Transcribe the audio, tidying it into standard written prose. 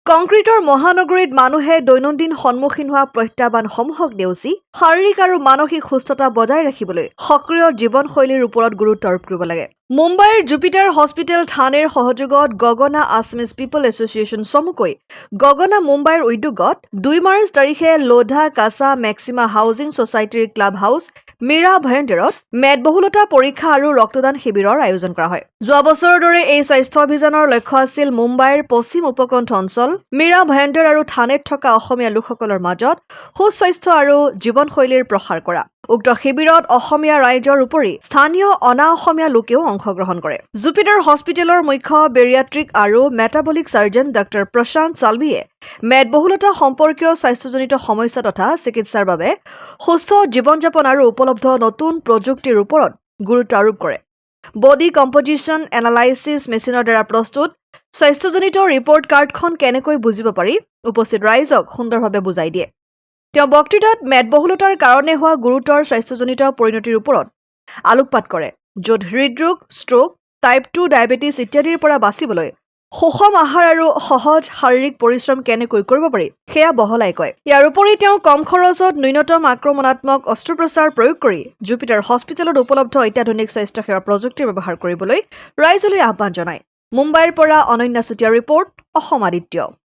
কংক্ৰিটৰ মহানগৰীত মানুহে দৈনন্দিন সন্মুখীন হোৱা প্ৰত্যাহ্বানসমূহক নেওচি শাৰীৰিক আৰু মানসিক সুস্থতা বজাই ৰাখিবলৈ সক্ৰিয় জীৱনশৈলীৰ ওপৰত গুৰুত্ব আৰোপ কৰিব লাগে। মুম্বাইৰ জুপিটাৰ হস্পিটেল থানেৰ সহযোগত গগনা আছামিজ পিপল এছ'চিয়েশ্যন চমুকৈ গগনা মুম্বাইৰ উদ্যোগত 2 মাৰ্চ তাৰিখে লোধা কাছা মেক্সিমা হাউজিং ছ'চাইটিৰ ক্লাব হাউচ মীৰা ভয়ণ্ডৰত মেদবহুলতা পৰীক্ষা আৰু ৰক্তদান শিবিৰৰ আয়োজন কৰা হয়। যোৱা বছৰৰ দৰে এই স্বাস্থ্য অভিযানৰ লক্ষ্য আছিল মুম্বাইৰ পশ্চিম উপকণ্ঠ অঞ্চল মীৰা ভয়ণ্ডৰ আৰু থানেত থকা অসমীয়া লোকসকলৰ মাজত সুস্বাস্থ্য আৰু জীৱনশৈলীৰ প্ৰসাৰ কৰা। উক্ত শিবিৰত অসমীয়া ৰাইজৰ উপৰি স্থানীয় অনা অসমীয়া লোকেও অংশগ্ৰহণ কৰে। জুপিটাৰ হস্পিটেলৰ মুখ্য বেৰিয়াট্ৰিক আৰু মেটাবলিক চাৰ্জন ডক্টৰ প্ৰশান্ত চালভিয়ে মেদবহুলতা সম্পৰ্কীয় স্বাস্থ্যজনিত সমস্যা তথা চিকিৎসাৰ বাবে সুস্থ জীৱন-যাপন আৰু উপলব্ধ নতুন প্ৰযুক্তিৰ ওপৰত গুৰুত্ব আৰোপ কৰে। বডি কম্পজিশ্যন এনালাইচিছ মেচিনৰ দ্বাৰা প্ৰস্তুত স্বাস্থ্যজনিত ৰিপৰ্ট কাৰ্ডখন কেনেকৈ বুজিব পাৰি উপস্থিত ৰাইজক সুন্দৰভাৱে বুজাই দিয়ে। তেওঁ বক্তৃতাত মেদবহুলতাৰ কাৰণে হোৱা গুৰুতৰ স্বাস্থ্যজনিত পৰিণতিৰ ওপৰত আলোকপাত কৰে, য'ত হৃদৰোগ, ষ্ট্ৰোক, টাইপ 2 ডায়েবেটিছ ইত্যাদিৰ পৰা বাচিবলৈ সুষম আহাৰ আৰু সহজ শাৰীৰিক পৰিশ্ৰম কেনেকৈ কৰিব পাৰি সেয়া বহলাই কয়। ইয়াৰ উপৰি তেওঁ কম খৰচত ন্যূনতম আক্ৰমণাত্মক অস্ত্ৰোপচাৰ প্ৰয়োগ কৰি জুপিটাৰ হস্পিটেলত উপলব্ধ অত্যাধুনিক স্বাস্থ্যসেৱা প্ৰযুক্তিৰ ব্যৱহাৰ কৰিবলৈ ৰাইজলৈ আহ্বান জনায়। মুম্বাইৰ পৰা অনন্যা চুতীয়াৰ ৰিপৰ্ট, অসম আদিত্য।